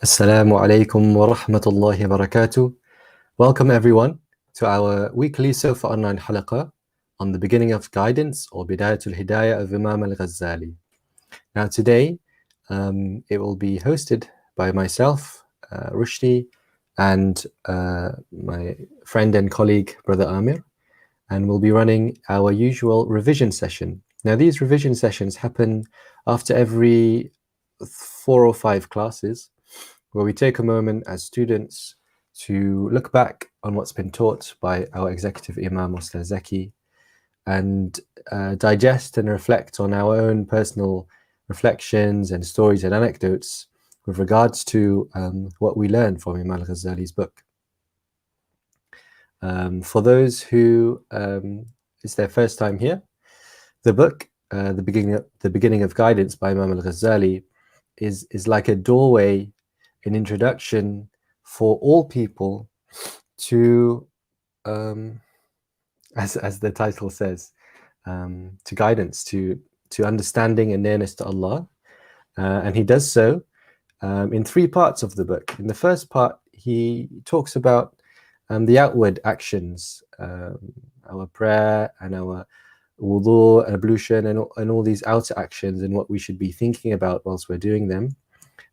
Assalamu alaikum wa rahmatullahi wa barakatuh. Welcome everyone to our weekly Sofa Online halaqah on the beginning of guidance or Bidayatul Hidayah of Imam Al-Ghazali. Now today it will be hosted by myself, Rusydi, and my friend and colleague, Brother Amer, and we'll be running our usual revision session. Now these revision sessions happen after every 4 or 5 classes, where we take a moment as students to look back on what's been taught by our executive Imam Al-Ghazali and digest and reflect on our own personal reflections and stories and anecdotes with regards to what we learned from Imam Al-Ghazali's book. For those who it's their first time here, the book, the beginning of guidance by Imam Al-Ghazali is like a doorway, an introduction for all people to, as the title says, to guidance, to understanding and nearness to Allah. And he does so in 3 parts of the book. In the first part, he talks about the outward actions, our prayer and our wudu and ablution and all these outer actions and what we should be thinking about whilst we're doing them.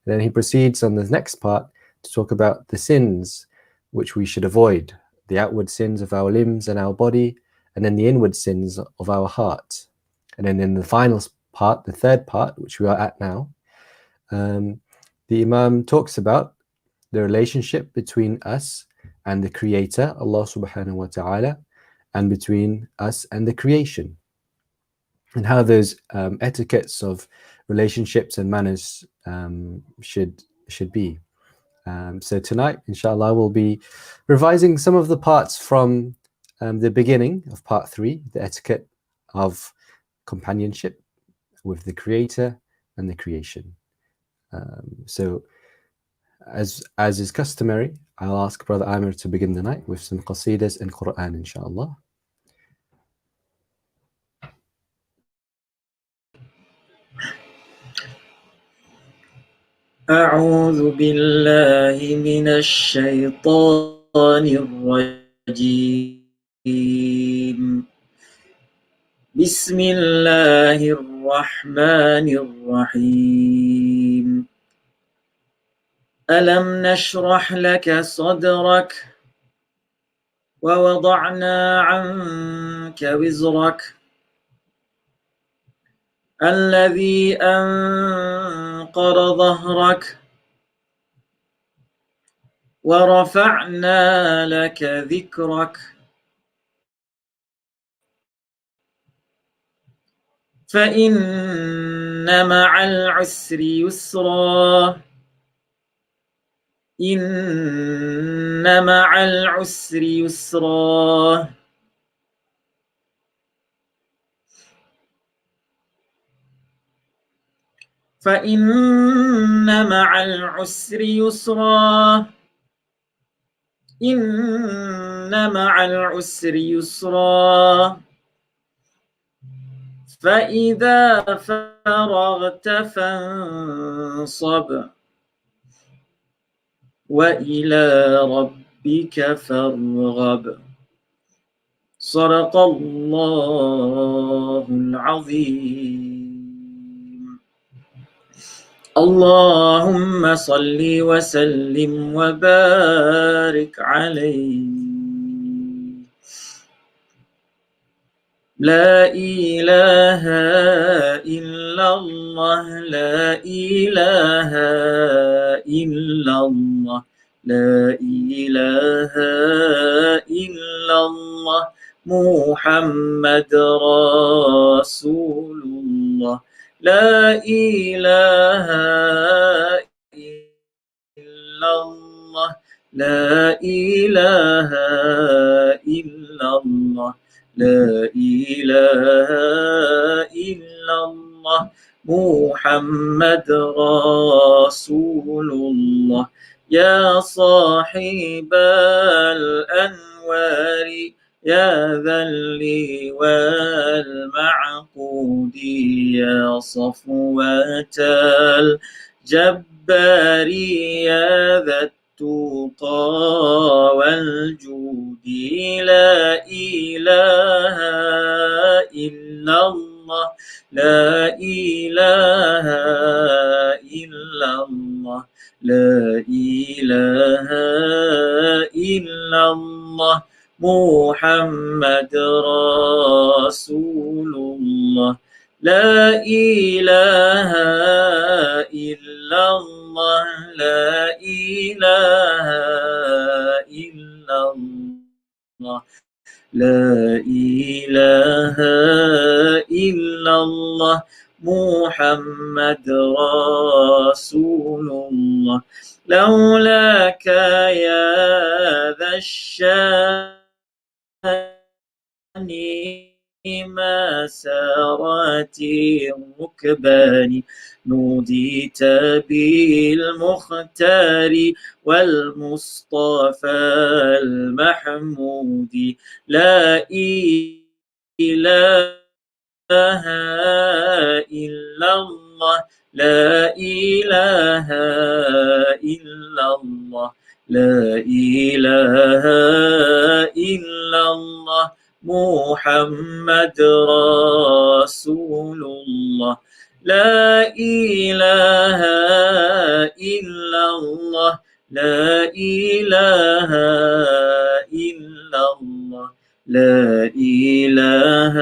And then he proceeds on the next part to talk about the sins which we should avoid, the outward sins of our limbs and our body, and then the inward sins of our heart. And then in the final part, the third part, which we are at now, the Imam talks about the relationship between us and the Creator, Allah subhanahu wa ta'ala, and between us and the creation, and how those etiquettes of relationships and manners should be. So tonight, inshallah, we'll be revising some of the parts from the beginning of part 3, the etiquette of companionship with the Creator and the creation. So as is customary, I'll ask Brother Amer to begin the night with some qasidas and Quran, inshallah. أعوذ بالله من الشيطان الرجيم بسم الله الرحمن الرحيم ألم نشرح لك صدرك ووضعنا عنك وزرك الذي أنقض ظهرك ورفعنا لك ذكرك فإن مع العسر يسرا إن مع العسر يسرا فإن مع العسر يسرا إن مع العسر يسرا فإذا فرغت فانصب وإلى ربك فارغب صدق الله العظيم. اللهم صل وسلم وبارك عليه. لا إله إلا الله لا إله إلا الله لا إله إلا الله محمد رسول الله لا إله إلا الله لا إله إلا الله لا إله إلا الله محمد رسول الله يا صاحب الأنوار يا ذا اللي والمعقود يا صفوة جباري يا ذا التقى والجود لا إله إلا الله لا إله إلا الله لا إله إلا الله محمد رسول الله لا إله إلا الله لا إله إلا الله لا إله إلا الله محمد رسول الله لولاك يا ذا الشان ما سارت الركبان نوديت بالمختار والمصطفى المحمود لا إله إلا الله لا إله إلا الله لا إله إلا الله محمد رسول الله لا إله إلا الله لا إله إلا الله لا إله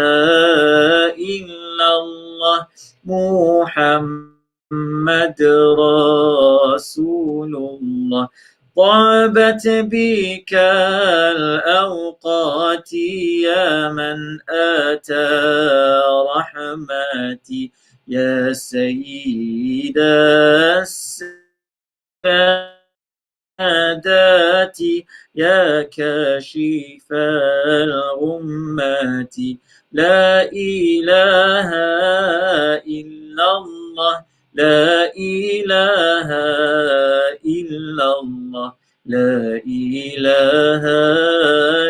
إلا الله محمد رسول الله طابت بك الأوقات يا من أتى رحمتي يا سيد السادات يا كاشف الغمات لا إله إلا الله لا إله إلا الله لا إله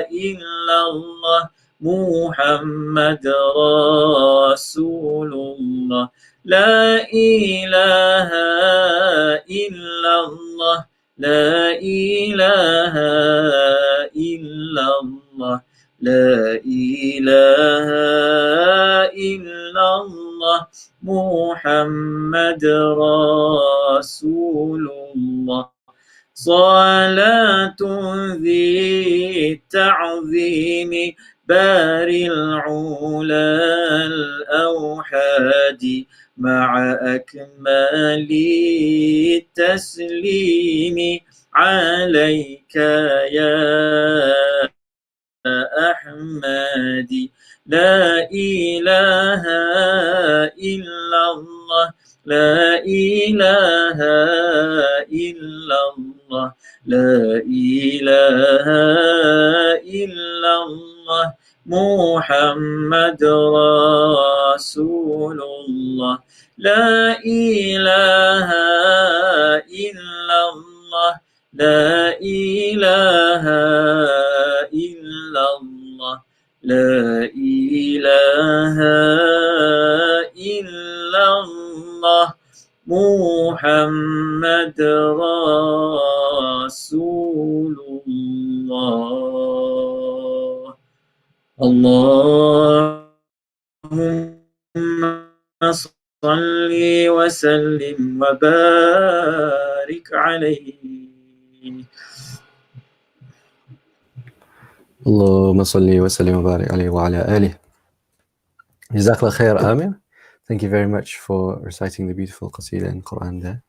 إلا الله محمد رسول الله لا إله إلا الله لا إله إلا الله لا إله إلا الله محمد رسول الله صلاة ذي التعظيم بار العلا الأوحاد مع أكمل التسليم عليك يا أحمد لا إله إلا الله لا إله إلا الله لا إله إلا الله محمد رسول الله لا إله إلا الله لا إله إلا الله لا إله إلا الله محمد رسول الله اللهم صل وسلم وبارك عليه اللهم صل وسلم وبارك عليه وعلى آله. Jazakallah khair, Amer. Thank you very much for reciting the beautiful qasida in Quran there.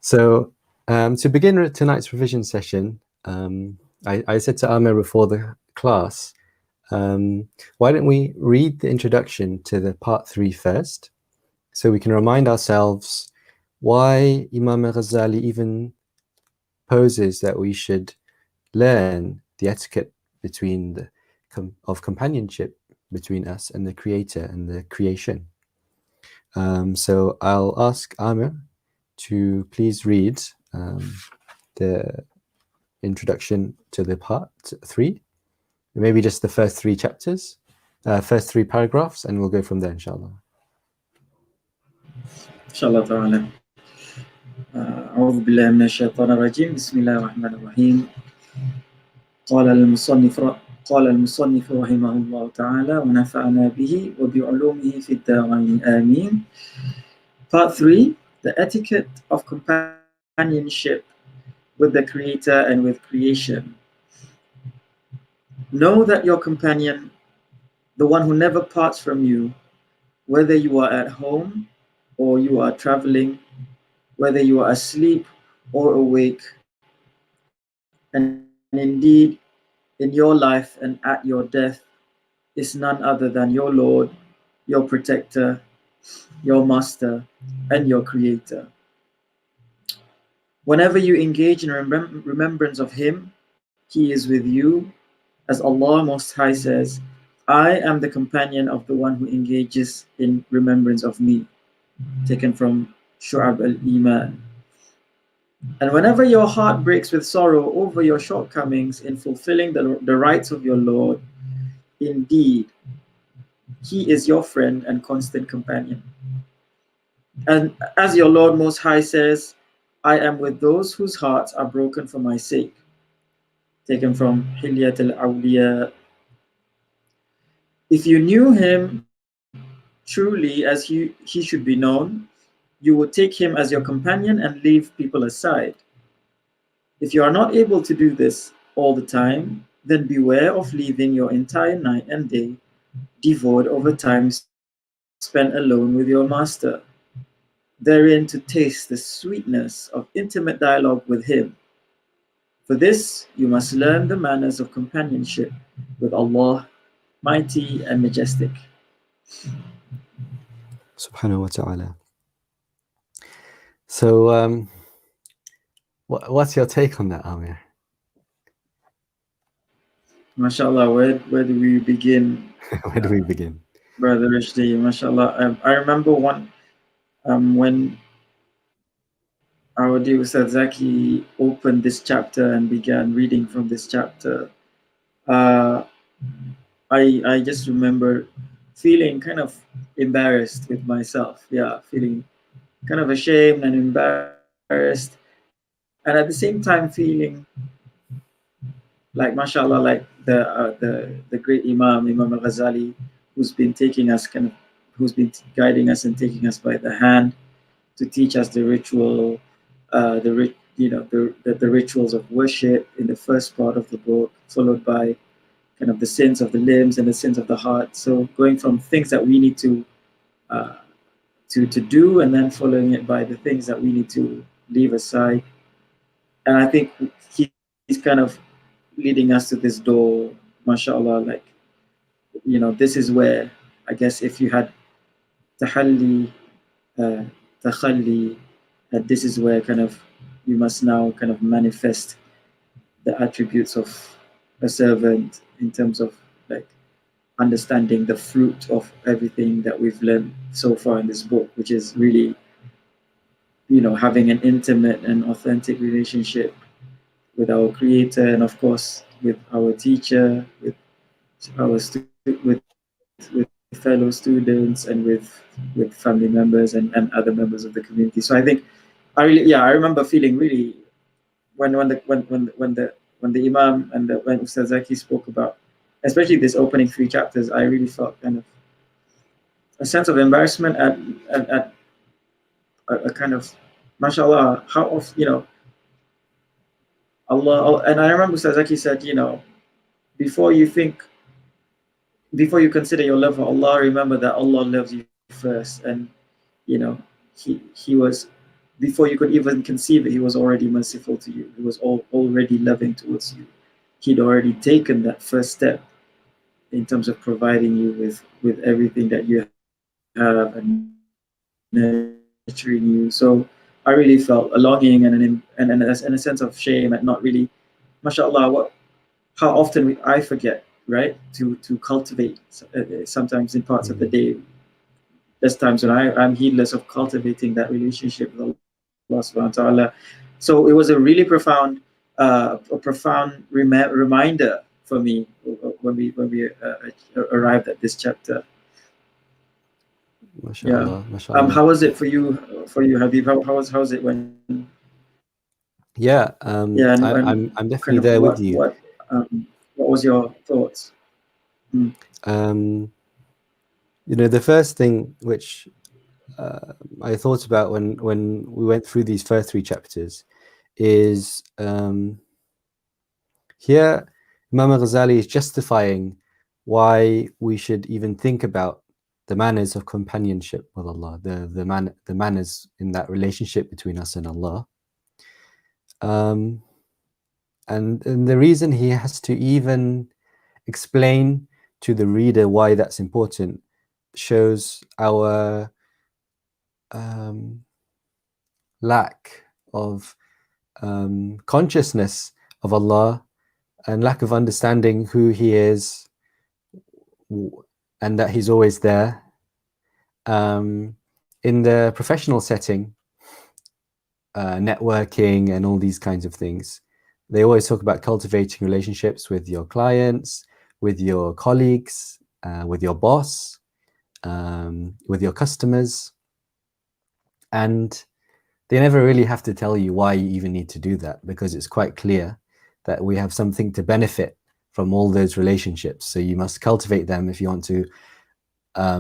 So, to begin tonight's revision session, I said to Amer before the class, why don't we read the introduction to the part 3 first, so we can remind ourselves why Imam Al-Ghazali even poses that we should learn the etiquette between of companionship between us and the Creator and the creation. So I'll ask Amer to please read the introduction to the part 3, maybe just the first 3 chapters, first 3 paragraphs, and we'll go from there, inshallah. inshallah ta'ala. أعوذ بالله من الشيطان الرجيم بسم الله الرحمن الرحيم قال المصنف رحمه الله تعالى ونفعنا به وبعلومه في الدارين آمين. Part 3, the etiquette of companionship with the Creator and with creation. Know that your companion, the one who never parts from you, whether you are at home or you are traveling, whether you are asleep or awake, and indeed in your life and at your death, is none other than your Lord, your protector, your master, and your creator. Whenever you engage in remembrance of Him, He is with you. As Allah Most High says, I am the companion of the one who engages in remembrance of me. Taken from Shu'ab al-Iman. And whenever your heart breaks with sorrow over your shortcomings in fulfilling the rights of your Lord, indeed, He is your friend and constant companion. And as your Lord Most High says, I am with those whose hearts are broken for my sake. Taken from Hilyatul Awliya. If you knew Him truly as he should be known, you would take Him as your companion and leave people aside. If you are not able to do this all the time, then beware of leaving your entire night and day devoid of a time spent alone with your master, therein to taste the sweetness of intimate dialogue with Him. For this, you must learn the manners of companionship with Allah, mighty and majestic. Subhanahu wa ta'ala. So, what's your take on that, Amer? MashaAllah, where do we begin? Where do we begin? Brother Rusydi, MashaAllah. I remember when our dear Ustad Zaki opened this chapter and began reading from this chapter. Uh, I just remember feeling kind of embarrassed with myself. Yeah, feeling kind of ashamed and embarrassed, and at the same time feeling like, mashallah, like the great Imam Al-Ghazali, who's been taking us who's been guiding us and taking us by the hand to teach us the ritual, the rituals of worship in the first part of the book, followed by kind of the sins of the limbs and the sins of the heart. So going from things that we need uh, to do, and then following it by the things that we need to leave aside. And I think he's kind of leading us to this door, mashallah, like, this is where, I guess, if you had tahalli, uh, takhalli, this is where kind of you must now kind of manifest the attributes of a servant in terms of like understanding the fruit of everything that we've learned so far in this book, which is really, having an intimate and authentic relationship with our creator, and of course with our teacher, with with fellow students, and with family members and other members of the community. So I think I remember feeling really when the Imam and when Ustaz Zaki spoke about, especially this opening 3 chapters, I really felt kind of a sense of embarrassment at a kind of, mashallah, how of Allah. And I remember Ustaz Zaki said, before you think, before you consider your love for Allah, remember that Allah loves you first. And he was, before you could even conceive it, He was already merciful to you. He was already loving towards you. He'd already taken that first step in terms of providing you with everything that you have and nurturing you. So I really felt a longing and a sense of shame at not really, mashallah, how often I forget, right, to cultivate. Sometimes in parts of the day, there's times when I'm heedless of cultivating that relationship with Allah subhanahu wa ta'ala. So it was a really profound reminder for me when we arrived at this chapter. Yeah. MashaAllah, MashaAllah. How was it for you, Habib? How's it when? Yeah, Yeah, and I'm kind definitely of there with you. what was your thoughts? Mm. Um, the first thing which I thought about when we went through these first three chapters is here Imam Al-Ghazali is justifying why we should even think about the manners of companionship with Allah, the manners in that relationship between us and Allah. And the reason he has to even explain to the reader why that's important shows our lack of consciousness of Allah and lack of understanding who He is and that He's always there. In the professional setting, networking and all these kinds of things, they always talk about cultivating relationships with your clients, with your colleagues, with your boss, with your customers. And they never really have to tell you why you even need to do that, because it's quite clear that we have something to benefit from all those relationships. So you must cultivate them if you want to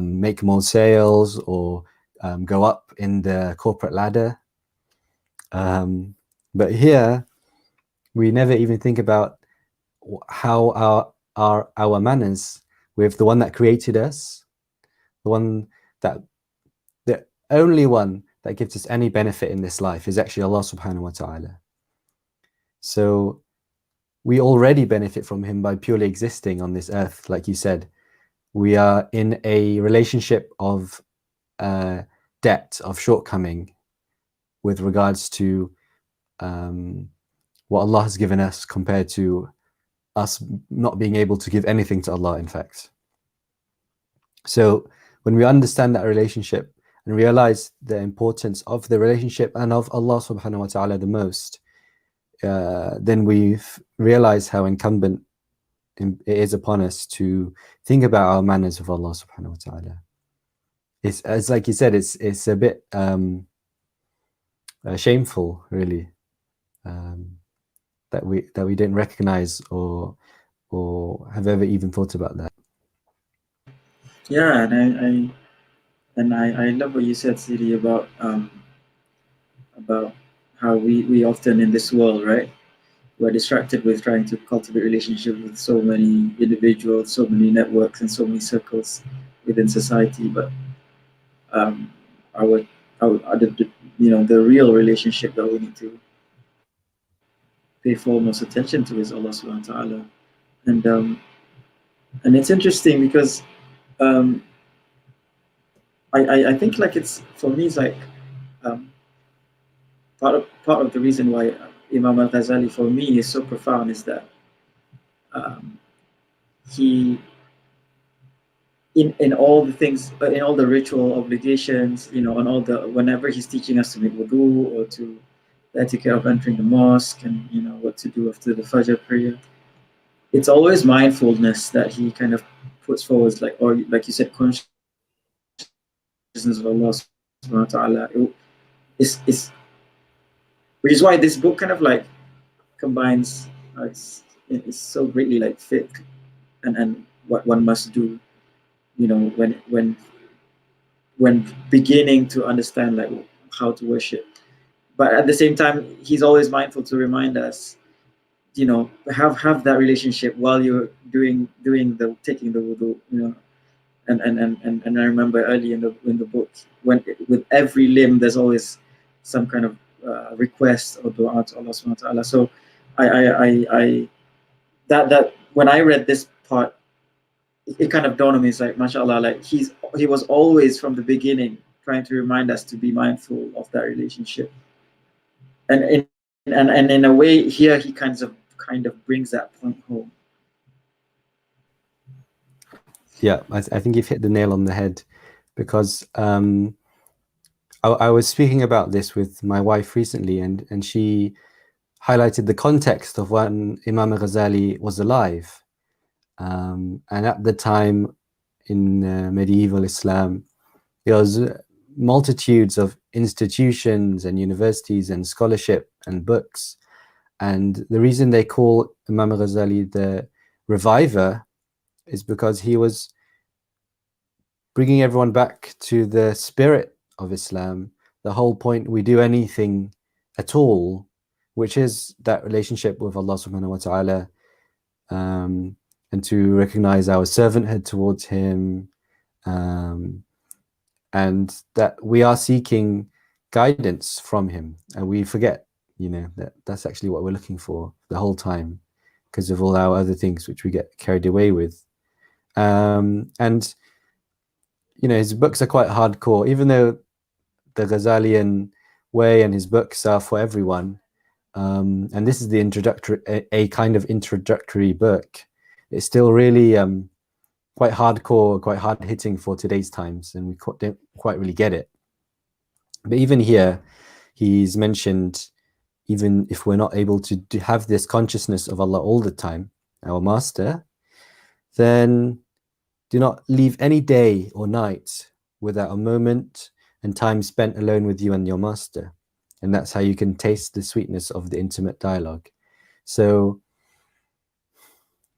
make more sales or go up in the corporate ladder. But here, we never even think about how our manners with the one that created us, the only one that gives us any benefit in this life is actually Allah subhanahu wa ta'ala. So we already benefit from Him by purely existing on this earth. Like you said, we are in a relationship of debt, of shortcoming with regards to what Allah has given us compared to us not being able to give anything to Allah, in fact. So when we understand that relationship and realize the importance of the relationship and of Allah subhanahu wa ta'ala the most, then we realize how incumbent it is upon us to think about our manners of Allah subhanahu wa ta'ala. It's like you said, it's a bit shameful, really, that we didn't recognize or have ever even thought about that. Yeah, and I love what you said, Sidi, about how we often in this world, right? We're distracted with trying to cultivate relationships with so many individuals, so many networks, and so many circles within society. But um, our, the real relationship that we need to pay foremost attention to is Allah Subhanahu wa Taala. And it's interesting because um, I think like it's for me it's like um, part of the reason why Imam Al-Ghazali for me is so profound is that um, he in all the things, in all the ritual obligations, on all the whenever he's teaching us to make wudu or to the etiquette of entering the mosque and what to do after the Fajr prayer, it's always mindfulness that he kind of puts forward, or like you said, consciousness of Allah subhanahu wa ta'ala. It's which is why this book kind of like combines it's so greatly like fiqh and what one must do, when beginning to understand like how to worship. But at the same time, he's always mindful to remind us, have that relationship while you're doing the taking the wudu, and I remember early in the book when with every limb there's always some kind of request or dua to Allah subhanahu wa ta'ala. So I that when I read this part, it kind of dawned on me. It's like, mashallah, like he was always from the beginning trying to remind us to be mindful of that relationship, and in a way here he kind of brings that point home. Yeah, I think you've hit the nail on the head, because I was speaking about this with my wife recently, and she highlighted the context of when Imam Al-Ghazali was alive. And at the time in medieval Islam, There was multitudes of institutions and universities and scholarship and books. And the reason they call Imam Al-Ghazali the reviver is because he was bringing everyone back to the spirit of Islam. The whole point, we do anything at all, which is that relationship with Allah subhanahu wa ta'ala, and to recognize our servanthood towards him, and that we are seeking guidance from him, and we forget, you know, that that's actually what we're looking for the whole time, because of all our other things which we get carried away with. And you know, his books are quite hardcore, even though the Ghazalian way and his books are for everyone. And this is the introductory, a kind of introductory book. It's still really quite hardcore, quite hard hitting for today's times, and we don't quite really get it. But even here, he's mentioned, even if we're not able to have this consciousness of Allah all the time, our master, then do not leave any day or night without a moment and time spent alone with you and your master. And that's how you can taste the sweetness of the intimate dialogue. So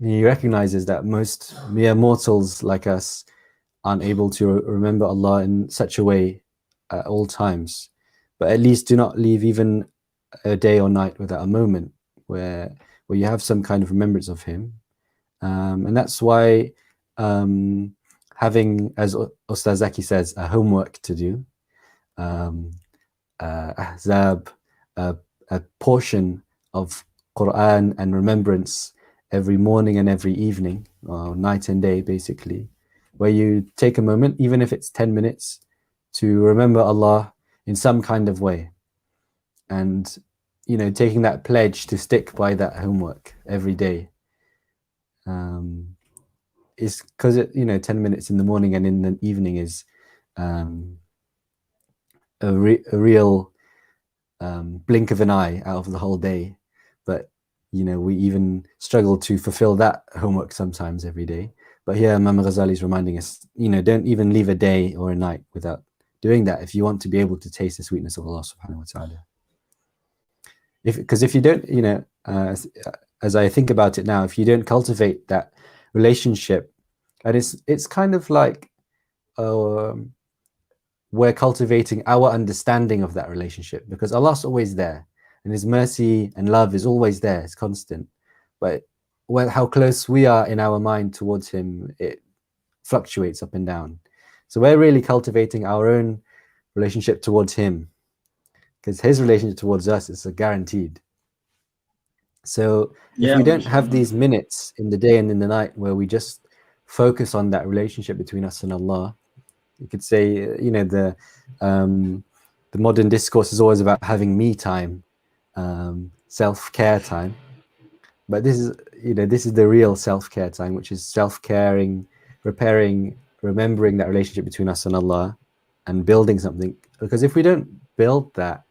he recognizes that most mere mortals like us aren't able to remember Allah in such a way at all times. But at least do not leave even a day or night without a moment where you have some kind of remembrance of him. And that's why having, as Ustaz Zaki says, a homework to do, ahzab, a portion of Quran and remembrance every morning and every evening, or night and day basically, where you take a moment, even if it's 10 minutes, to remember Allah in some kind of way. And, you know, taking that pledge to stick by that homework every day. Is because it, you know, 10 minutes in the morning and in the evening is a real blink of an eye out of the whole day. But, you know, we even struggle to fulfill that homework sometimes every day. But here Imam Ghazali is reminding us, you know, don't even leave a day or a night without doing that if you want to be able to taste the sweetness of Allah subhanahu wa ta'ala. Because if you don't, you know, as I think about it now, if you don't cultivate that relationship, and it's kind of like we're cultivating our understanding of that relationship, because Allah's always there and his mercy and love is always there, it's constant. But how close we are in our mind towards him, it fluctuates up and down. So we're really cultivating our own relationship towards him, because his relationship towards us is a guaranteed. So if we don't have these minutes in the day and in the night where we just focus on that relationship between us and Allah, you could say, you know, the modern discourse is always about having me time, self-care time. But this is, you know, this is the real self-care time, which is self-caring, repairing, remembering that relationship between us and Allah, and building something. Because if we don't build that,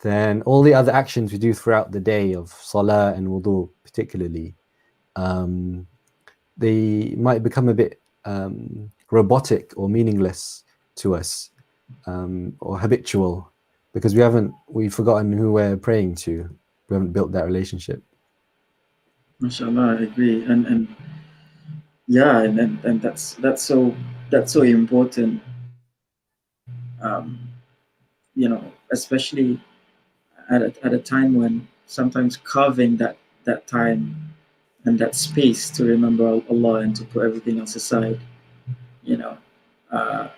then all the other actions we do throughout the day of salah and wudu particularly, they might become a bit robotic or meaningless to us, or habitual, because we've forgotten who we're praying to. We haven't built that relationship. MashaAllah, I agree. And yeah, and that's so important. You know, especially at a time when sometimes carving that time and that space to remember Allah and to put everything else aside, you know. I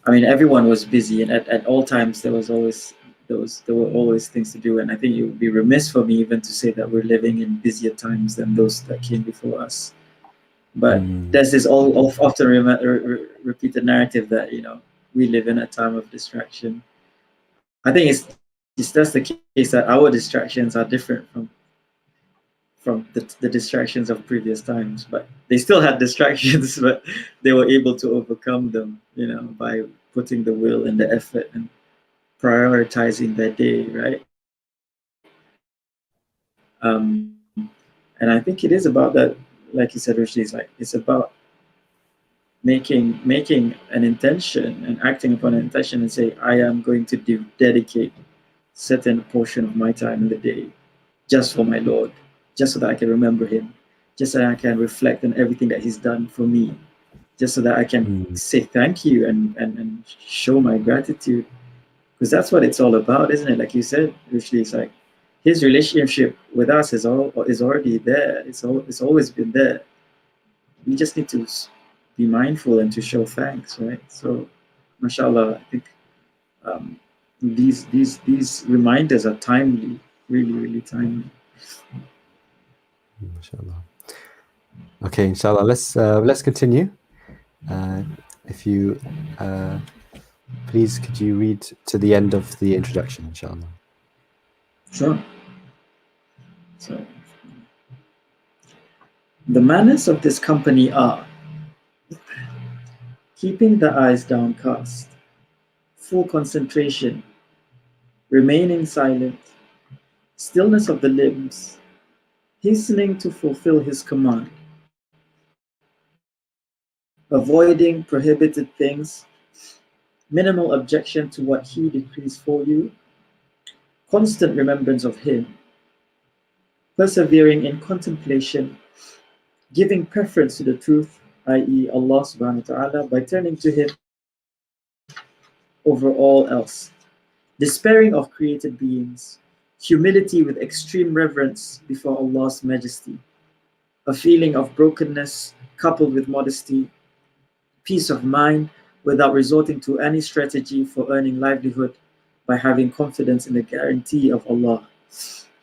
mean, everyone was busy, and at all times there were always things to do. And I think it would be remiss for me even to say that we're living in busier times than those that came before us. But there's this often repeated narrative that, you know, we live in a time of distraction. I think it's that's the case, that our distractions are different from the distractions of previous times, but they still had distractions, but they were able to overcome them, you know, by putting the will and the effort and prioritizing their day, right? And I think it is about that, like you said, Rushdi, it's about making an intention and acting upon an intention and say, I am going to dedicate certain portion of my time in the day just for my Lord, just so that I can remember him, just so that I can reflect on everything that he's done for me, just so that I can say thank you and show my gratitude. Because that's what it's all about, isn't it? Like you said, Rushdi, it's like his relationship with us is already there. It's always been there. We just need to be mindful and to show thanks, right? So, mashallah, I think these reminders are timely, really, really timely. Inshallah. Okay, inshallah. Let's continue. If you please, could you read to the end of the introduction, inshallah? Sure. So, the manners of this company are keeping the eyes downcast, full concentration, remaining silent, stillness of the limbs, hastening to fulfill his command, avoiding prohibited things, minimal objection to what he decrees for you, constant remembrance of him, persevering in contemplation, giving preference to the truth, i.e. Allah subhanahu wa ta'ala, by turning to him over all else, despairing of created beings, humility with extreme reverence before Allah's majesty, a feeling of brokenness coupled with modesty, peace of mind without resorting to any strategy for earning livelihood by having confidence in the guarantee of Allah,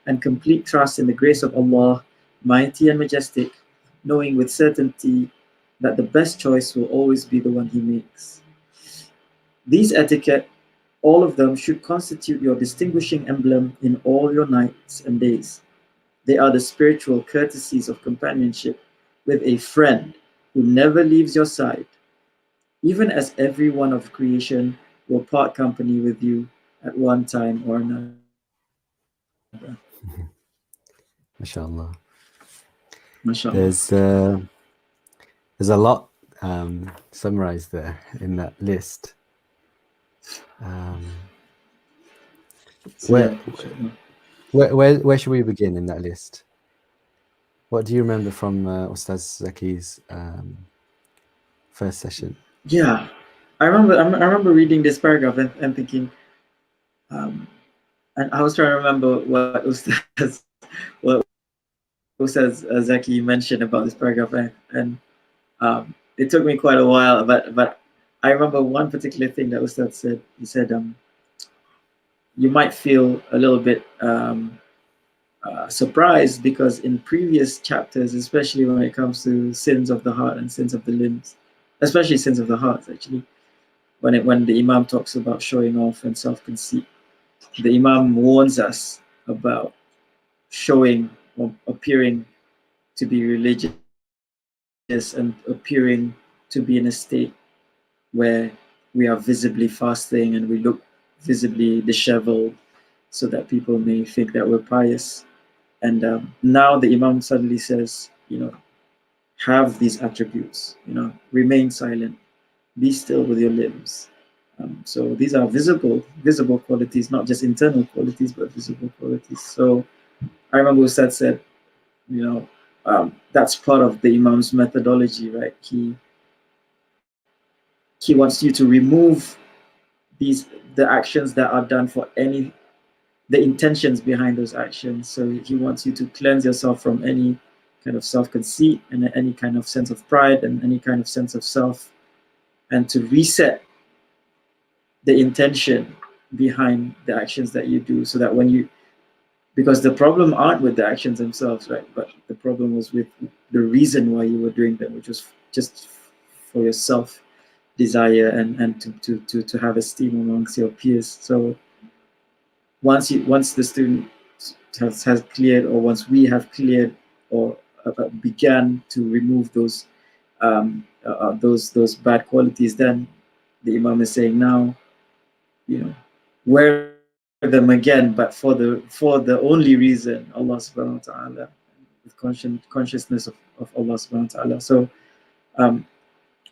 and complete trust in the grace of Allah, mighty and majestic, knowing with certainty that the best choice will always be the one He makes. These etiquette, all of them, should constitute your distinguishing emblem in all your nights and days. They are the spiritual courtesies of companionship with a friend who never leaves your side, even as every one of creation will part company with you at one time or another. Mashallah. MashaAllah. There's a lot summarized there in that list. Where should we begin in that list? What do you remember from Ustaz Zaki's first session? Yeah, I remember reading this paragraph and thinking, and I was trying to remember what Ustaz Zaki mentioned about this paragraph, and it took me quite a while, but I remember one particular thing that Ustaz said. He said, you might feel a little bit surprised because in previous chapters, especially when it comes to sins of the heart and sins of the limbs, especially sins of the heart, actually, when the Imam talks about showing off and self-conceit, the Imam warns us about showing or appearing to be religious and appearing to be in a state where we are visibly fasting and we look visibly disheveled so that people may think that we're pious. And now the Imam suddenly says, have these attributes, remain silent, be still with your limbs. So these are visible qualities, not just internal qualities, but visible qualities. So I remember Ustad said, that's part of the Imam's methodology, right? He wants you to remove the actions that are done for the intentions behind those actions. So he wants you to cleanse yourself from any kind of self-conceit and any kind of sense of pride and any kind of sense of self, and to reset the intention behind the actions that you do, so that because the problem aren't with the actions themselves, right? But the problem was with the reason why you were doing them, which was just for your self desire and to have esteem amongst your peers. So once the student has cleared, or once we have cleared or began to remove those bad qualities, then the Imam is saying, now, wear them again, but for the only reason, Allah subhanahu wa ta'ala, with consciousness of Allah subhanahu wa ta'ala. So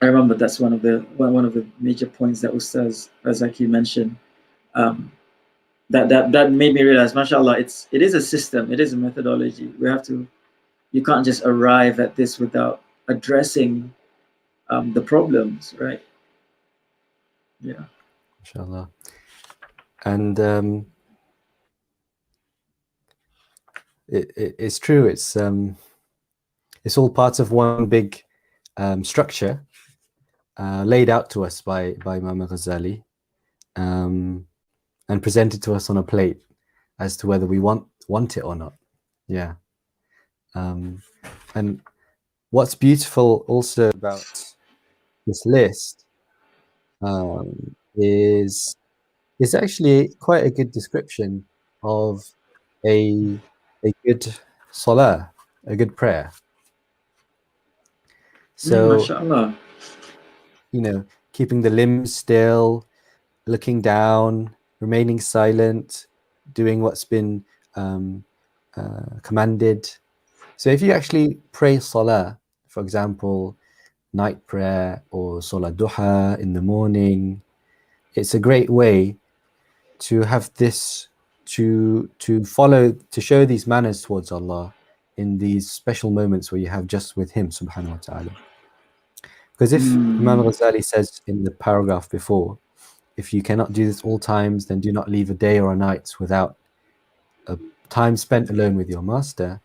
I remember that's one of the major points that Ustaz Razaki mentioned. Um, that made me realize, mashallah, it is a system, it is a methodology. You can't just arrive at this without addressing the problems, right? Yeah. Inshallah. And it's true. It's all part of one big structure laid out to us by Imam Al-Ghazali and presented to us on a plate as to whether we want it or not. Yeah. And what's beautiful also about this list is it's actually quite a good description of a good salah, a good prayer. So, Mashallah. you know, keeping the limbs still, looking down, remaining silent, doing what's been commanded. So if you actually pray salah, for example, night prayer or salah duha in the morning, it's a great way to have this, to follow, to show these manners towards Allah in these special moments where you have just with Him subhanahu wa ta'ala. Because if Imam Al-Ghazali says in the paragraph before, if you cannot do this all times, then do not leave a day or a night without a time spent alone with your master,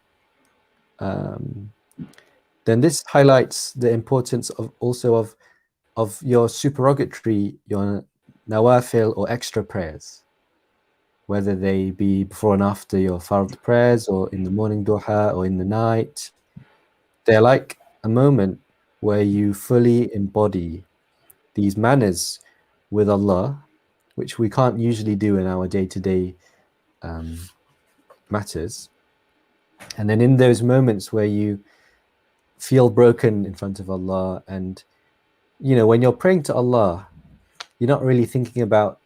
then this highlights the importance of also of your supererogatory, your nawafil or extra prayers, whether they be before and after your fard prayers or in the morning duha or in the night. They're like a moment where you fully embody these manners with Allah, which we can't usually do in our day-to-day matters. And then in those moments where you feel broken in front of Allah, and you know, when you're praying to Allah, you're not really thinking about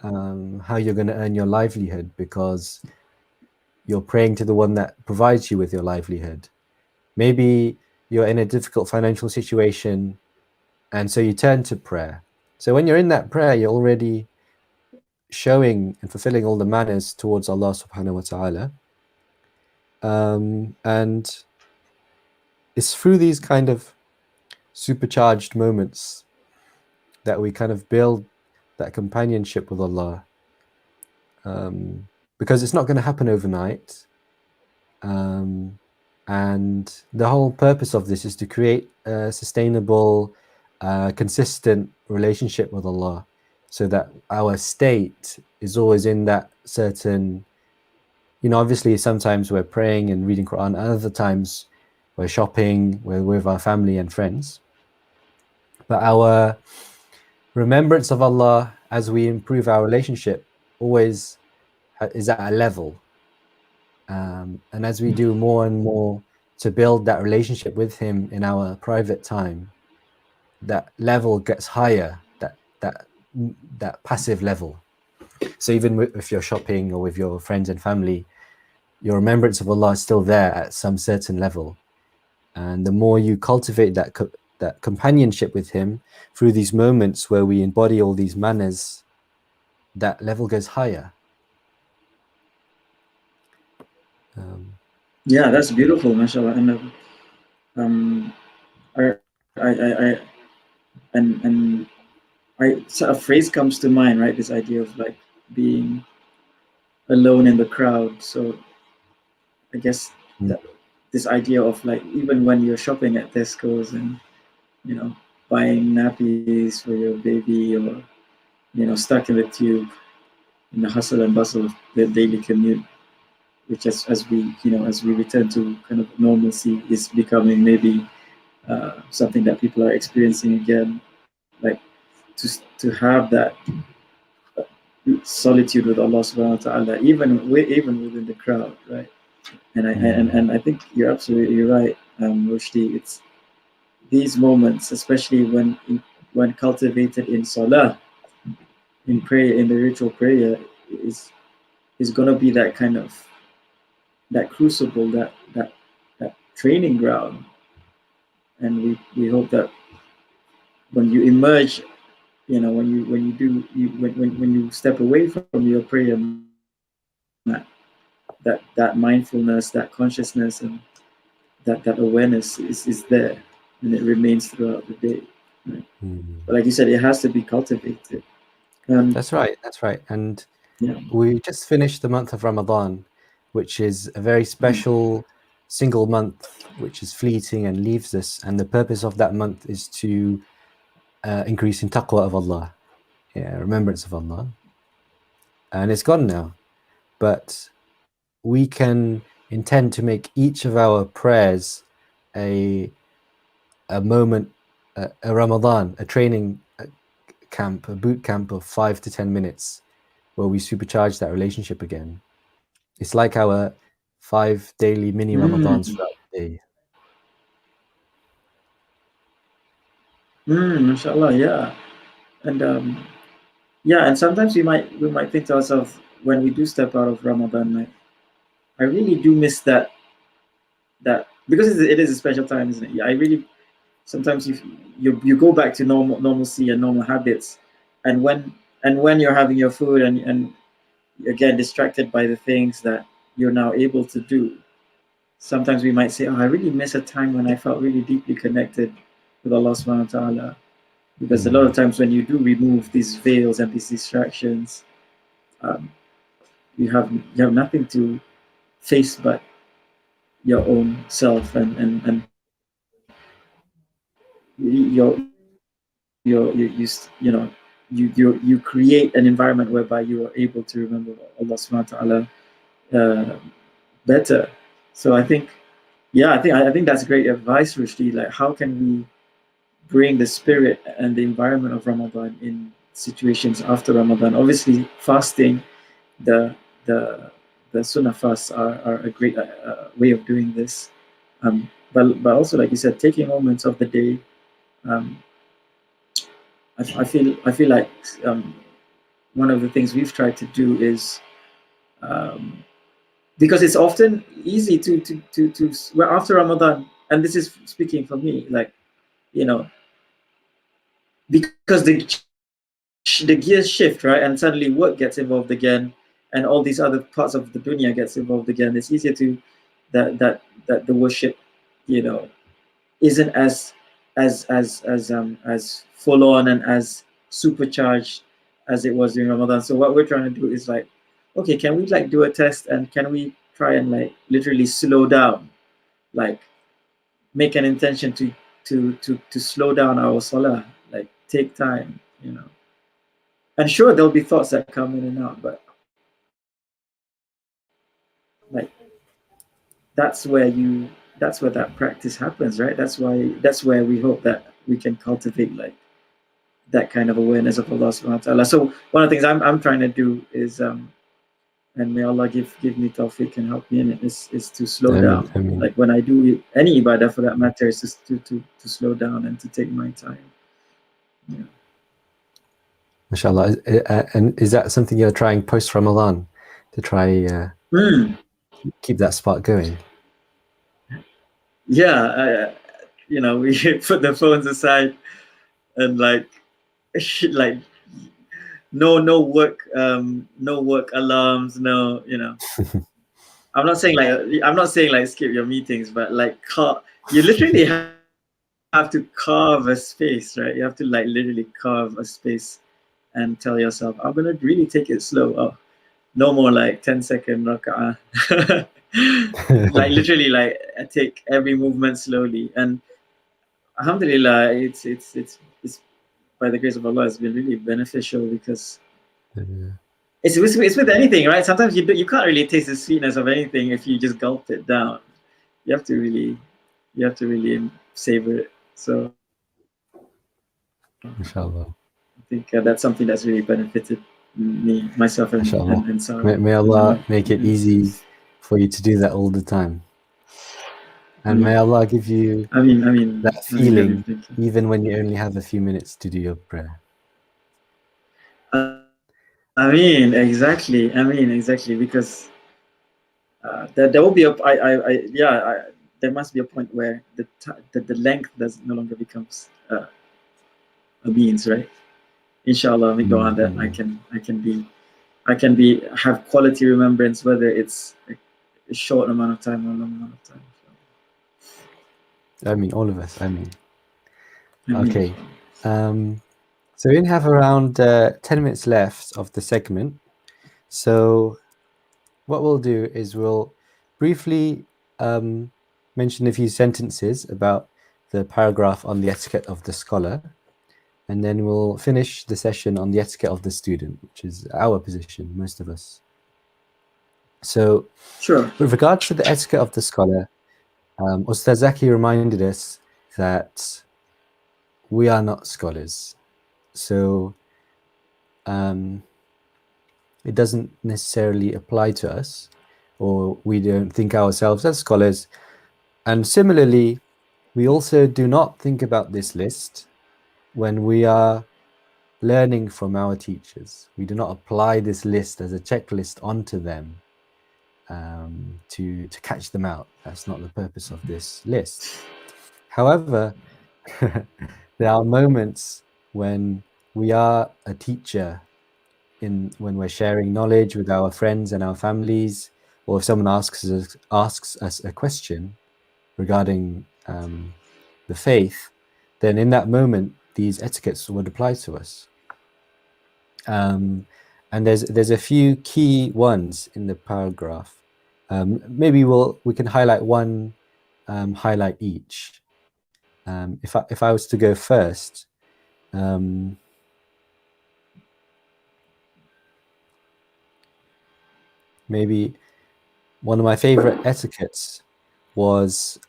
how you're going to earn your livelihood, because you're praying to the one that provides you with your livelihood. Maybe you're in a difficult financial situation, and so you turn to prayer. So when you're in that prayer, you're already showing and fulfilling all the manners towards Allah subhanahu wa ta'ala. And it's through these kind of supercharged moments that we kind of build that companionship with Allah, because it's not going to happen overnight. And the whole purpose of this is to create a sustainable, consistent relationship with Allah, so that our state is always in that certain, you know, obviously sometimes we're praying and reading Quran, other times we're shopping, we're with our family and friends. But our remembrance of Allah as we improve our relationship always is at a level. And as we do more and more to build that relationship with Him in our private time, that level gets higher, that passive level. So even if you're shopping or with your friends and family, your remembrance of Allah is still there at some certain level. And the more you cultivate that companionship with Him through these moments where we embody all these manners, that level goes higher. Yeah, that's beautiful, mashallah. And so a phrase comes to mind, right? This idea of like being alone in the crowd. So I guess that this idea of like, even when you're shopping at Tesco's and, you know, buying nappies for your baby, or, you know, stuck in the tube in the hustle and bustle of the daily commute, which as we return to kind of normalcy, is becoming maybe something that people are experiencing again, like to have that solitude with Allah subhanahu wa ta'ala, even within the crowd, right? And I think you're absolutely right, Rushdi. It's these moments, especially when cultivated in salah, in prayer, in the ritual prayer, is gonna be that kind of that crucible, that training ground. And we hope that when you emerge, when you step away from your prayer, that mindfulness, that consciousness, and that awareness is there, and it remains throughout the day. Right? But like you said, it has to be cultivated. That's right. That's right. And Yeah. we just finished the month of Ramadan, which is a very special single month, which is fleeting and leaves us. And the purpose of that month is to increase in taqwa of Allah, remembrance of Allah. And it's gone now. But we can intend to make each of our prayers a moment, a Ramadan, a training camp, a boot camp of 5 to 10 minutes, where we supercharge that relationship again. It's like our 5 daily mini Ramadans throughout the day. Mashallah, yeah. And and sometimes we might think to ourselves, when we do step out of Ramadan, like, I really do miss that because it is a special time, isn't it? Yeah, I really sometimes you go back to normalcy and normal habits, and when you're having your food and again distracted by the things that you're now able to do, sometimes we might say, oh, I really miss a time when I felt really deeply connected with Allah subhanahu wa ta'ala. Because a lot of times when you do remove these veils and these distractions, you have nothing to face but your own self, and you create an environment whereby you are able to remember Allah subhanahu wa ta'ala better. So I think that's great advice, Rushdi. Like, how can we bring the spirit and the environment of Ramadan in situations after Ramadan? Obviously, fasting, the the the sunnah fasts are a great way of doing this. But also, like you said, taking moments of the day. Um, I feel like one of the things we've tried to do is, because it's often easy to well, after Ramadan, and this is speaking for me, like, because the gears shift, right, and suddenly work gets involved again, and all these other parts of the dunya gets involved again. It's easier to that the worship, isn't as full on and as supercharged as it was during Ramadan. So what we're trying to do is, like, okay, can we like do a test, and can we try and like literally slow down, like make an intention to slow down our salah, like take time, and sure, there'll be thoughts that come in and out, but like that's where that practice happens, right? That's where we hope that we can cultivate like that kind of awareness of Allah subhanahu wa ta'ala. So one of the things I'm trying to do is, and may Allah give me tawfiq and help me in it, is to slow down. I mean, Like when I do any ibadah for that matter, is just to slow down and to take my time. Yeah. mashallah. And is that something you're trying post Ramadan to try keep that spark going? Yeah, we put the phones aside and like like no work alarms, no. I'm not saying like skip your meetings, but like you literally have to carve a space, right? You have to like literally carve a space and tell yourself, I'm gonna really take it slow. Oh, no more like 10-second raka'ah. Like literally, like I take every movement slowly, and alhamdulillah, it's by the grace of Allah, it's been really beneficial, because it's with anything, right? Sometimes you can't really taste the sweetness of anything if you just gulp it down. You have to really savor it. So Mashallah. I think that's something that's really benefited myself, Mashallah. and Sarah. May Allah make it easy for you to do that all the time. And may Allah give you that feeling even when you only have a few minutes to do your prayer. Exactly. Because there will be there must be a point where the length no longer becomes means, right? Inshallah, make dua that I can have quality remembrance, whether it's a short amount of time or a long amount of time. I mean, all of us. I mean, I mean, okay. So we only have around 10 minutes left of the segment. So what we'll do is we'll briefly mention a few sentences about the paragraph on the etiquette of the scholar, and then we'll finish the session on the etiquette of the student, which is our position, most of us. So sure. with regards to the etiquette of the scholar, Ustaz Zaki reminded us that we are not scholars. So it doesn't necessarily apply to us, or we don't think ourselves as scholars. And similarly, we also do not think about this list when we are learning from our teachers. We do not apply this list as a checklist onto them to catch them out. That's not the purpose of this list. However, there are moments when we are a teacher when we're sharing knowledge with our friends and our families, or if someone asks us a question regarding the faith, then in that moment these etiquettes would apply to us. And there's a few key ones in the paragraph. Maybe we can highlight one highlight each. If I was to go first, maybe one of my favorite etiquettes was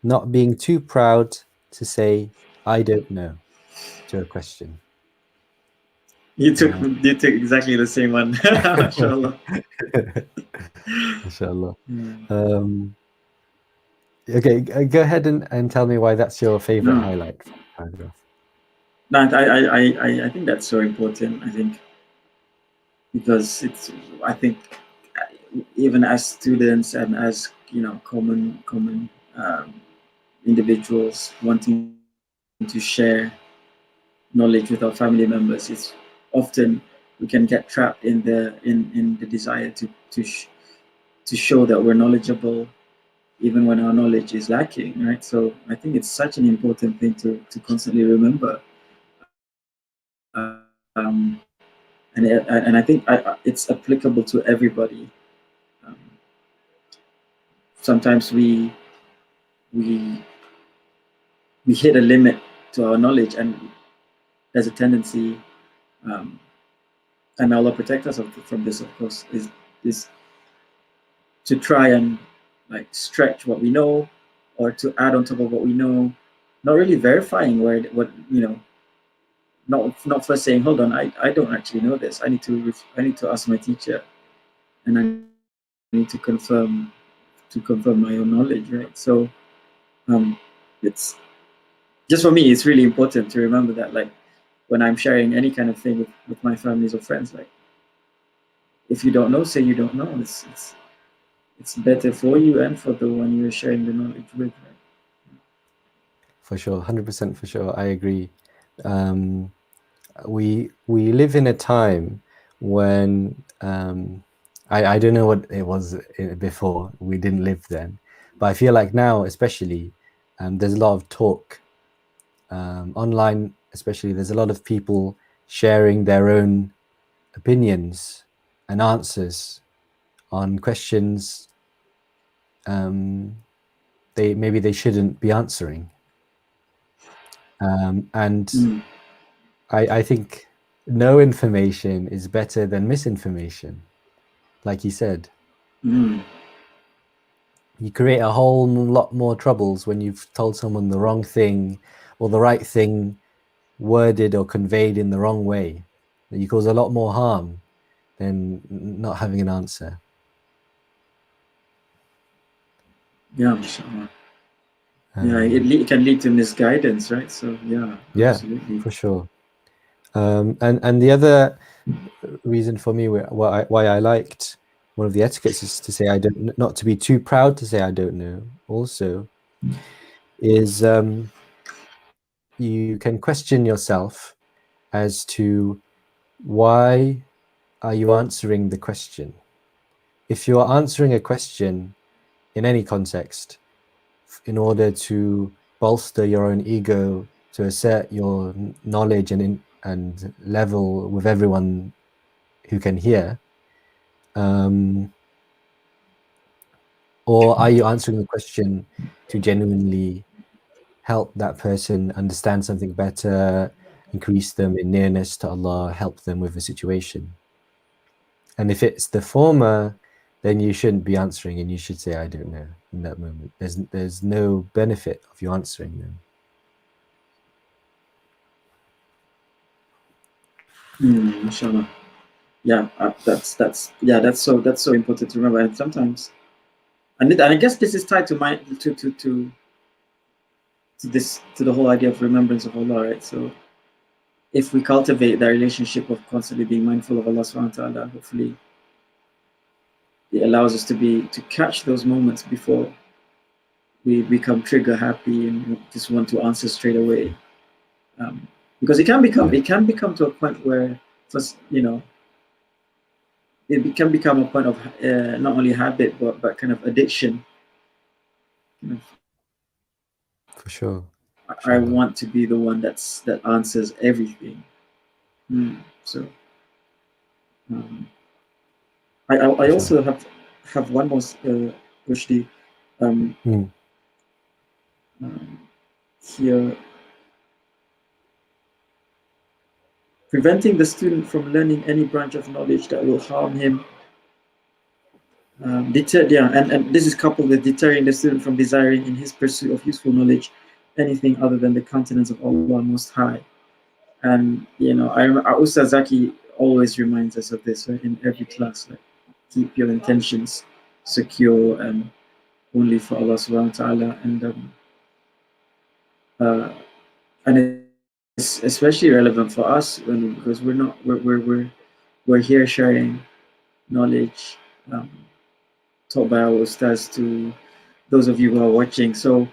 not being too proud to say I don't know to a question. You took exactly the same one. Mashallah. Mashallah. Okay, go ahead and tell me why that's your favorite highlight from the paragraph. No, I think that's so important. I think because I think even as students and as common individuals wanting to share knowledge with our family members, it's often we can get trapped in the desire to show that we're knowledgeable even when our knowledge is lacking, right? So I think it's such an important thing to constantly remember. And I think it's applicable to everybody. Sometimes we hit a limit to our knowledge, and there's a tendency, and Allah protect us from this, of course, is to try and like stretch what we know, or to add on top of what we know, not really verifying what not first saying, hold on, I don't actually know this. I need to ask my teacher, and I need to confirm my own knowledge, right? So it's just for me, it's really important to remember that, like, when I'm sharing any kind of thing with my families or friends, like, if you don't know, say you don't know. It's better for you and for the one you're sharing the knowledge with, right? For sure, 100% for sure. I agree. We live in a time when I don't know what it was before. We didn't live then, but I feel like now, especially, there's a lot of talk online. Especially, there's a lot of people sharing their own opinions and answers on questions maybe they shouldn't be answering. And I think no information is better than misinformation. Like you said, you create a whole lot more troubles when you've told someone the wrong thing or the right thing worded or conveyed in the wrong way. You cause a lot more harm than not having an answer. Yeah, mashallah. Yeah, it can lead to misguidance, right? So yeah, absolutely. For sure. And the other reason for me why I liked one of the etiquettes is to say not to be too proud to say I don't know. Also, is you can question yourself as to why are you answering the question. If you are answering a question in any context in order to bolster your own ego, to assert your knowledge and level with everyone who can hear, or are you answering the question to genuinely help that person understand something better, increase them in nearness to Allah, help them with a situation? And if it's the former, then you shouldn't be answering, and you should say, I don't know, in that moment. There's no benefit of you answering them. Inshallah. Yeah, that's so important to remember. And sometimes, and I guess this is tied to my to this, to the whole idea of remembrance of Allah, right? So if we cultivate that relationship of constantly being mindful of Allah subhanahu wa ta'ala, hopefully it allows us to catch those moments before we become trigger happy and just want to answer straight away. Because it can become to a point where, first, it can become a point of not only habit but kind of addiction. For sure. I want to be the one that answers everything. So I also have one more, Rushdi, here. Preventing the student from learning any branch of knowledge that will harm him. And this is coupled with deterring the student from desiring in his pursuit of useful knowledge anything other than the countenance of Allah Most High. And Ustaz Zaki always reminds us of this, right, in every class. Like, keep your intentions secure and only for Allah Subhanahu wa Taala, and it's especially relevant for us because we're here sharing knowledge taught by our ustaz to those of you who are watching. So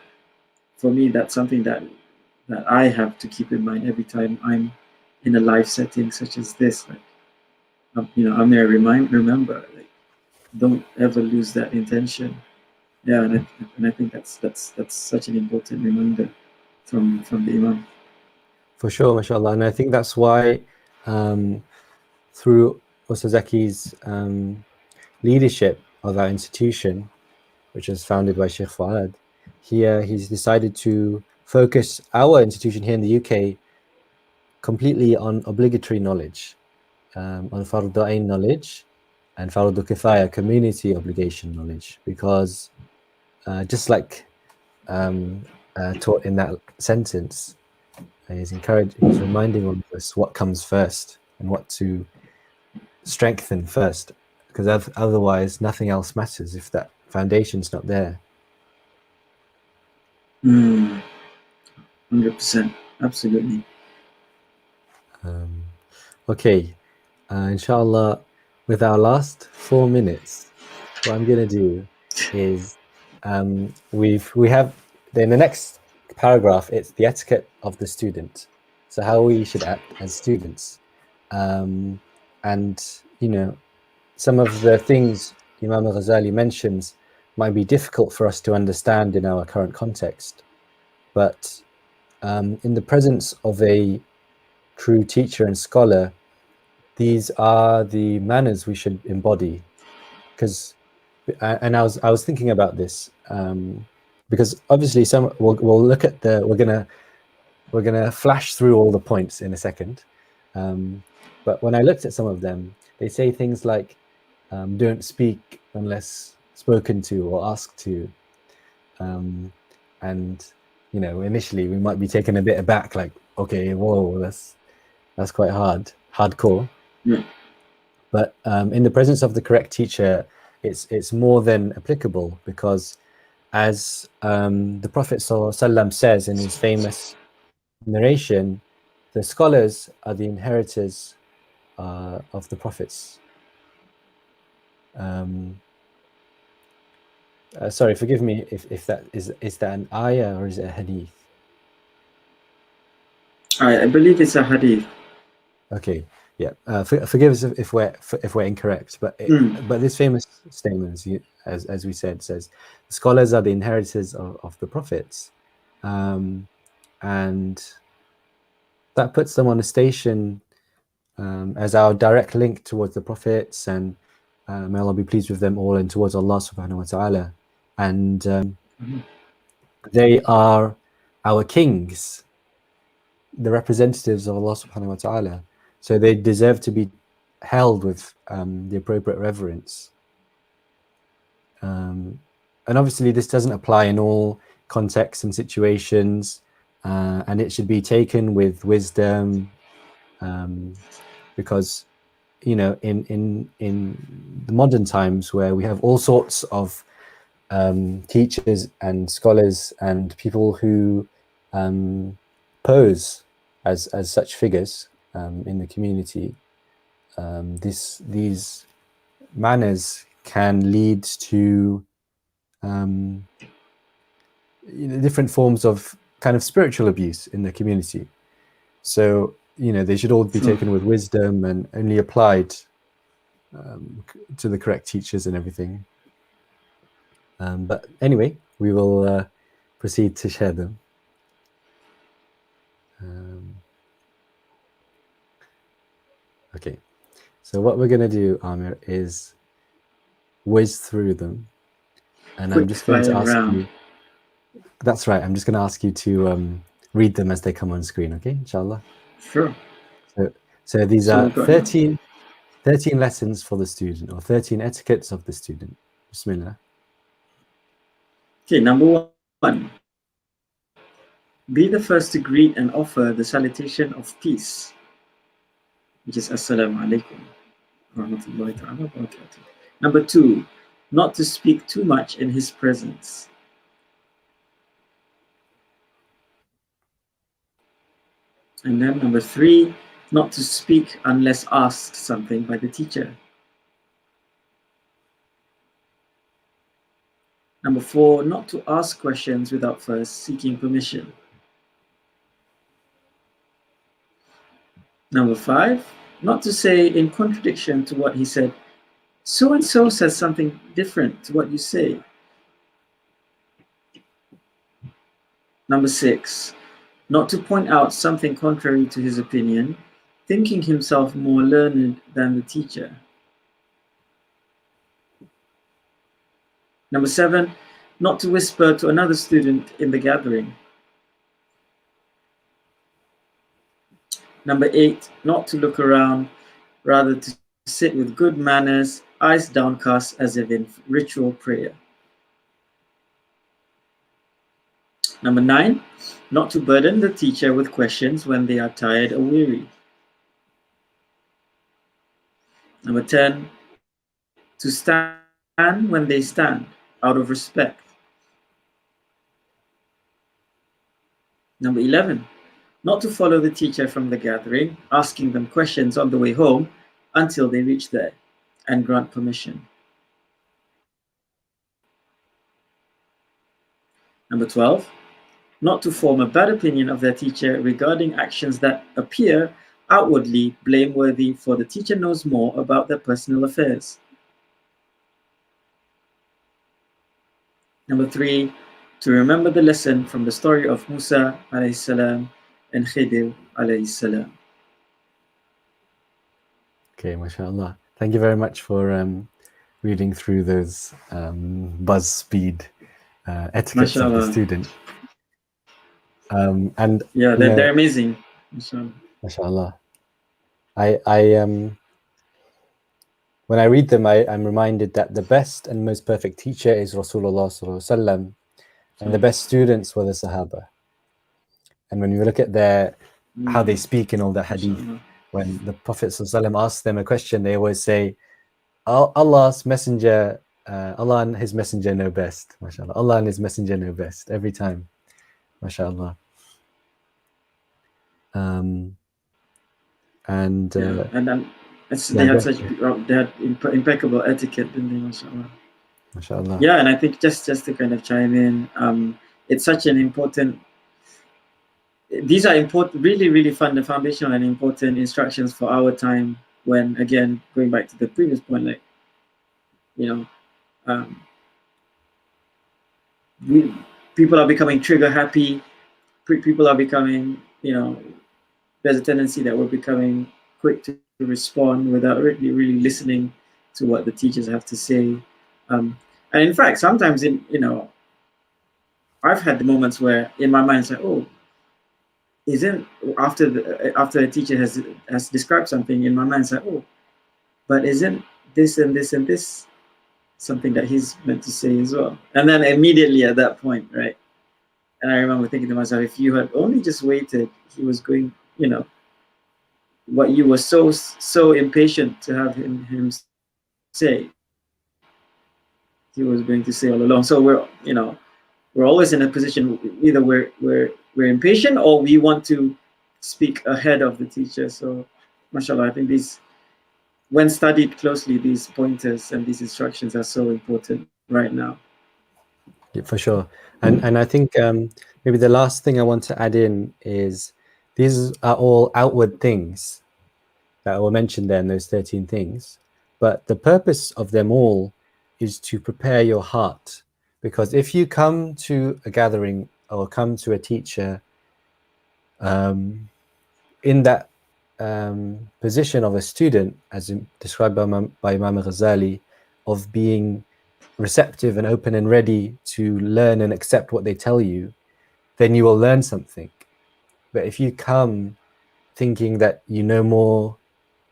for me, that's something that I have to keep in mind every time I'm in a live setting such as this. Like, Amer, remember, like, don't ever lose that intention. Yeah, and I think that's such an important reminder from the Imam. For sure, mashallah. And I think that's why through Osazaki's leadership of our institution, which was founded by Sheikh Fuad, he's decided to focus our institution here in the UK completely on obligatory knowledge, on Fardu Ain knowledge and Fardu Kifaya, community obligation knowledge, because just like taught in that sentence, he's reminding all of us what comes first and what to strengthen first, because otherwise nothing else matters if that foundation's not there. 100%, absolutely. Okay, inshallah, with our last 4 minutes, what I'm going to do is we have in the next paragraph, it's the etiquette of the student, so how we should act as students, and some of the things Imam Al-Ghazali mentions might be difficult for us to understand in our current context, but in the presence of a true teacher and scholar, these are the manners we should embody. Because, and I was thinking about this, because obviously we'll look at we're gonna flash through all the points in a second, but when I looked at some of them, they say things like don't speak unless spoken to or asked to, and initially we might be taken a bit aback, like, okay, whoa, that's quite hardcore. Yeah. But in the presence of the correct teacher, it's more than applicable, because as the Prophet ﷺ says in his famous narration, the scholars are the inheritors of the prophets. Sorry, forgive me if that is that an ayah or is it a hadith? I believe it's a hadith. Okay, yeah. Forgive us if we're incorrect, but but this famous statement, as we said, says scholars are the inheritors of the prophets, and that puts them on a station as our direct link towards the prophets, and may Allah be pleased with them all, and towards Allah subhanahu wa ta'ala. And they are our kings, the representatives of Allah subhanahu wa ta'ala. So they deserve to be held with the appropriate reverence. And obviously this doesn't apply in all contexts and situations, and it should be taken with wisdom, because in the modern times where we have all sorts of teachers and scholars and people who pose as such figures in the community, these manners can lead to different forms of kind of spiritual abuse in the community. So they should all be taken with wisdom and only applied to the correct teachers and everything. But anyway, we will proceed to share them. Okay, so what we're going to do, Amer, is whiz through them, and I'm just going to ask you. That's right. I'm just going to ask you to read them as they come on screen. Okay, inshallah. Sure. So these are 13 lessons for the student, or 13 etiquettes of the student. Bismillah. Okay, number 1. Be the first to greet and offer the salutation of peace, which is Assalamu alaikum warahmatullahi ta'ala wabarakatuh. Number 2, not to speak too much in his presence. And then number 3, not to speak unless asked something by the teacher. Number 4, not to ask questions without first seeking permission. Number 5, not to say in contradiction to what he said, so-and-so says something different to what you say. Number 6, not to point out something contrary to his opinion, thinking himself more learned than the teacher. Number 7, not to whisper to another student in the gathering. Number 8, not to look around, rather to sit with good manners, eyes downcast as if in ritual prayer. Number 9, not to burden the teacher with questions when they are tired or weary. Number 10, to stand when they stand, out of respect. Number 11, not to follow the teacher from the gathering, asking them questions on the way home until they reach there and grant permission. Number 12, not to form a bad opinion of their teacher regarding actions that appear outwardly blameworthy, for the teacher knows more about their personal affairs. Number 3, to remember the lesson from the story of Musa alayhi salam and Khidir alayhi salam. Okay, mashallah. Thank you very much for reading through those buzz speed etiquettes of the student. And yeah, they're amazing. Mashallah. When I read them, I'm reminded that the best and most perfect teacher is Rasulullah sallallahu alaihi wasallam, and the best students were the Sahaba. And when you look at how they speak in all the hadith, when the Prophet sallallahu alaihi wasallam asks them a question, they always say, Allah's messenger, Allah and his messenger know best. MashaAllah. Allah and his messenger know best every time. MashaAllah. They had impeccable etiquette, didn't they, mashallah? MashaAllah. Yeah, and I think just to kind of chime in, it's such an important these are important, really, really foundational and important instructions for our time. When, again, going back to the previous point, like, you know, people are becoming trigger happy. People are becoming, there's a tendency that we're becoming quick to respond without really listening to what the teachers have to say. And in fact, sometimes I've had the moments where in my mind it's like, oh, isn't after a teacher has described something, in my mind it's like, oh, but isn't this and this and this something that he's meant to say as well? And then immediately at that point, right? And I remember thinking to myself, if you had only just waited, he was going, what you were so impatient to have him say, he was going to say all along. So we're always in a position, either we're impatient or we want to speak ahead of the teacher. So mashallah, I think when studied closely, these pointers and these instructions are so important right now. Yeah, for sure. And I think maybe the last thing I want to add in is these are all outward things that were mentioned there in those 13 things. But the purpose of them all is to prepare your heart. Because if you come to a gathering or come to a teacher in that position of a student, as described by Imam Al-Ghazali, of being receptive and open and ready to learn and accept what they tell you, then you will learn something. But if you come thinking that you know more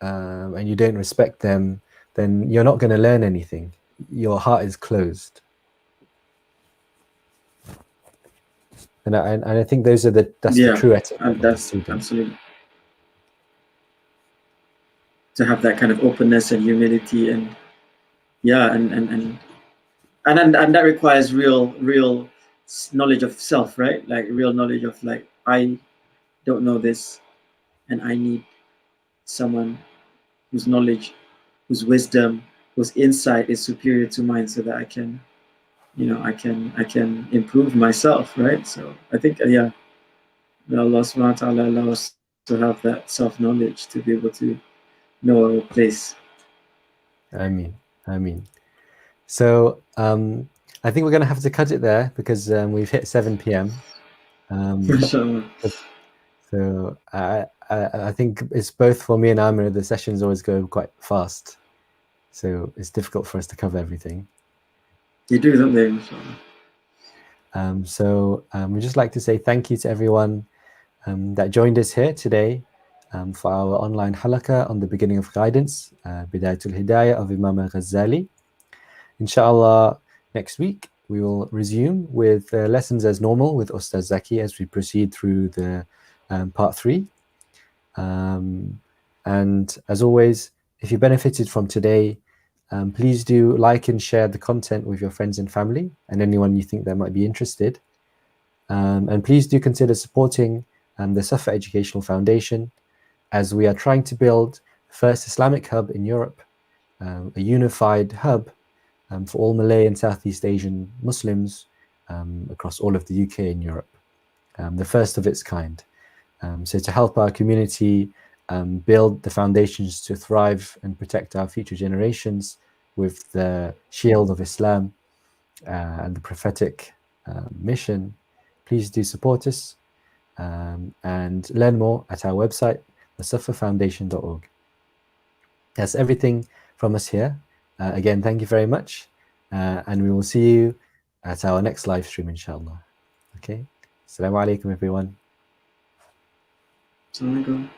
and you don't respect them, then you're not going to learn anything. Your heart is closed. And I think that's the true etiquette of the student. Absolutely. To have that kind of openness and humility, and and that requires real knowledge of self, right? Like real knowledge of, like, I don't know this, and I need someone whose knowledge, whose wisdom, whose insight is superior to mine, so that I can improve myself, right? So I think Allah subhanahu wa ta'ala allow us to have that self-knowledge to be able to know our place. Ameen. So I think we're going to have to cut it there because we've hit 7 p.m. So I think it's both for me and Amer, the sessions always go quite fast. So it's difficult for us to cover everything. You do, don't they? So we'd just like to say thank you to everyone that joined us here today for our online halaqah on the beginning of guidance, Bidayatul Hidayah of Imam Al-Ghazali. Inshallah, next week we will resume with lessons as normal with Ustaz Zaki as we proceed through the part 3. And as always, if you benefited from today, please do like and share the content with your friends and family and anyone you think that might be interested. And please do consider supporting the Safa Educational Foundation as we are trying to build the first Islamic hub in Europe, a unified hub for all Malay and Southeast Asian Muslims across all of the UK and Europe, the first of its kind. So to help our community build the foundations to thrive and protect our future generations with the shield of Islam and the prophetic mission, please do support us and learn more at our website, thesuffafoundation.org. That's everything from us here. Again, thank you very much. And we will see you at our next live stream, inshallah. Okay. Assalamu alaikum, everyone. Assalamu alaikum.